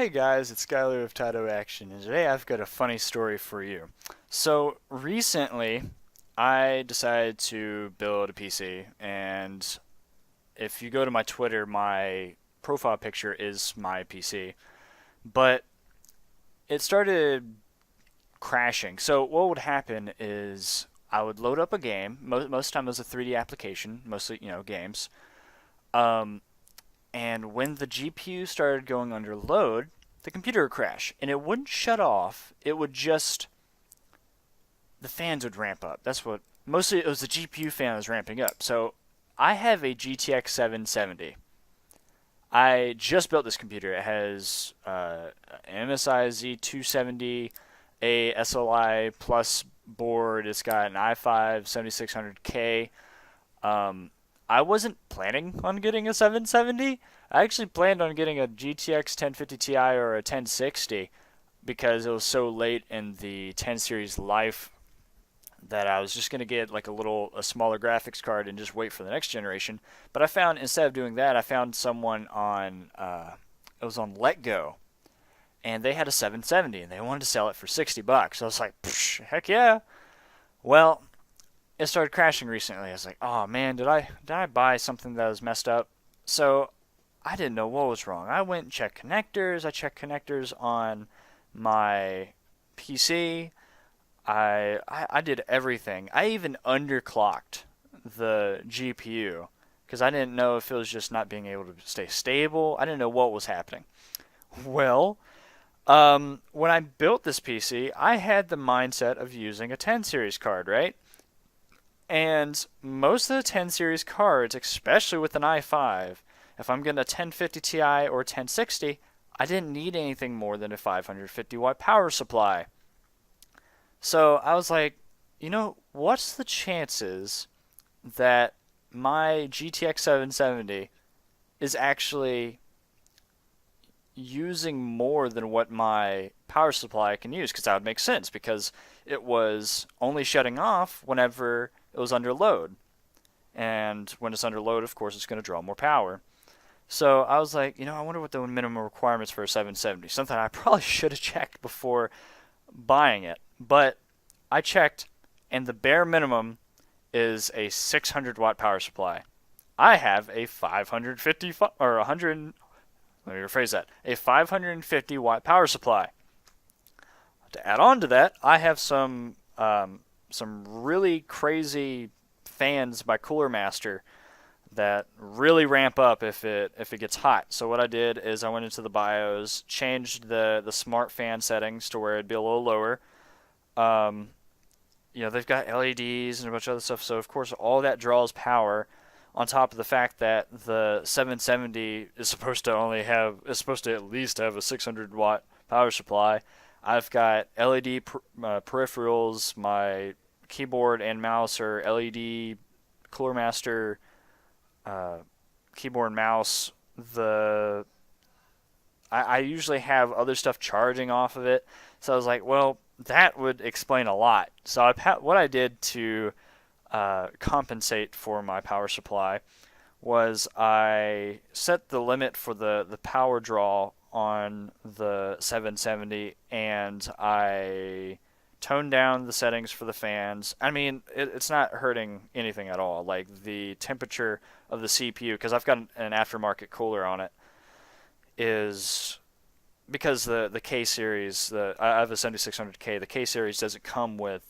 Hey guys, it's Skylar of Tato Action, and today I've got a funny story for you. So, recently, I decided to build a PC, and if you go to my Twitter, my profile picture is my PC. But it started crashing. So, what would happen is I would load up a game. Most of the time, it was a 3D application, mostly, games. Um, And when the GPU started going under load, the computer would crash. And it wouldn't shut off. It would just, the fans would ramp up. That's what, mostly it was the GPU fan that was ramping up. So I have a GTX 770. I just built this computer. It has MSI Z270, a SLI Plus board. It's got an i5 7600K. Um, I wasn't planning on getting a 770. I actually planned on getting a GTX 1050 Ti or a 1060 because it was so late in the 10 series life that I was just going to get like a smaller graphics card and just wait for the next generation. But I found instead of doing that, I found someone on it was on Letgo, and they had a 770 and they wanted to sell it for $60. So I was like, heck yeah. Well, it started crashing recently. I was like, oh man, did I buy something that was messed up? So I didn't know what was wrong. I went and checked connectors. I checked connectors on my PC. I did everything. I even underclocked the GPU because I didn't know if it was just not being able to stay stable. I didn't know what was happening. Well, when I built this PC, I had the mindset of using a 10 series card, right? And most of the 10 series cards, especially with an i5, if I'm getting a 1050 Ti or 1060, I didn't need anything more than a 550 watt power supply. So I was like, what's the chances that my GTX 770 is actually using more than what my power supply can use? Because that would make sense because it was only shutting off whenever it was under load. And when it's under load, of course, it's going to draw more power. So I was like, I wonder what the minimum requirements for a 770. Something I probably should have checked before buying it. But I checked, and the bare minimum is a 600 watt power supply. I have a 550 or 100. Let me rephrase that: a 550 watt power supply. To add on to that, I have some really crazy fans by Cooler Master that really ramp up if it gets hot. So what I did is I went into the BIOS, changed the smart fan settings to where it'd be a little lower. Um, they've got LEDs and a bunch of other stuff, so of course all that draws power. On top of the fact that the 770 is supposed to at least have a 600 watt power supply. I've got LED peripherals. My keyboard and mouse are LED Cooler Master uh, keyboard and mouse. The I usually have other stuff charging off of it, so I was like, well, that would explain a lot. So what I did to compensate for my power supply was I set the limit for the power draw on the 770, and I toned down the settings for the fans. I mean, it's not hurting anything at all. Like the temperature of the CPU, because I've got an aftermarket cooler on it, is because the K series, I have a 7600K. The K series doesn't come with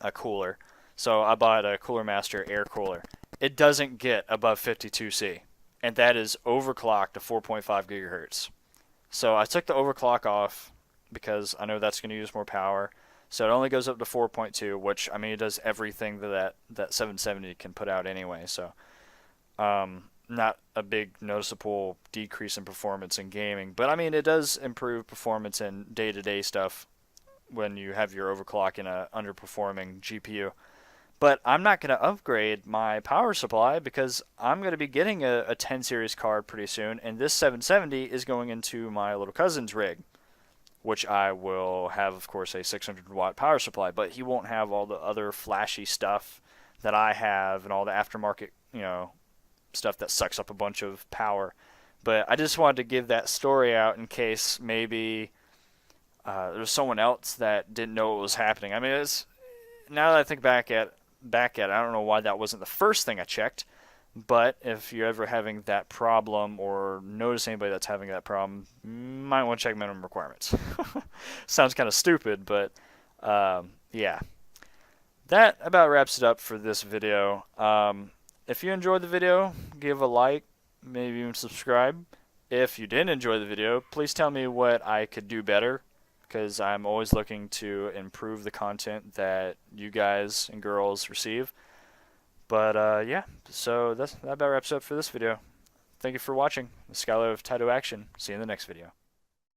a cooler, so I bought a Cooler Master air cooler. It doesn't get above 52C, and that is overclocked to 4.5 gigahertz. So I took the overclock off because I know that's going to use more power. So it only goes up to 4.2, which I mean it does everything that 770 can put out anyway. So not a big noticeable decrease in performance in gaming, but I mean it does improve performance in day-to-day stuff when you have your overclock in a underperforming GPU. But I'm not going to upgrade my power supply because I'm going to be getting a 10 series card pretty soon, and this 770 is going into my little cousin's rig, which I will have, of course, a 600 watt power supply, but he won't have all the other flashy stuff that I have and all the aftermarket, stuff that sucks up a bunch of power. But I just wanted to give that story out in case maybe there's someone else that didn't know what was happening. I mean, now that I think back at it, I don't know why that wasn't the first thing I checked. But if you're ever having that problem or notice anybody that's having that problem, you might want to check minimum requirements. Sounds kind of stupid, but yeah. That about wraps it up for this video. If you enjoyed the video, give a like, maybe even subscribe. If you didn't enjoy the video, please tell me what I could do better, because I'm always looking to improve the content that you guys and girls receive. But yeah, so that about wraps up for this video. Thank you for watching. The Skylar of Taito Action. See you in the next video.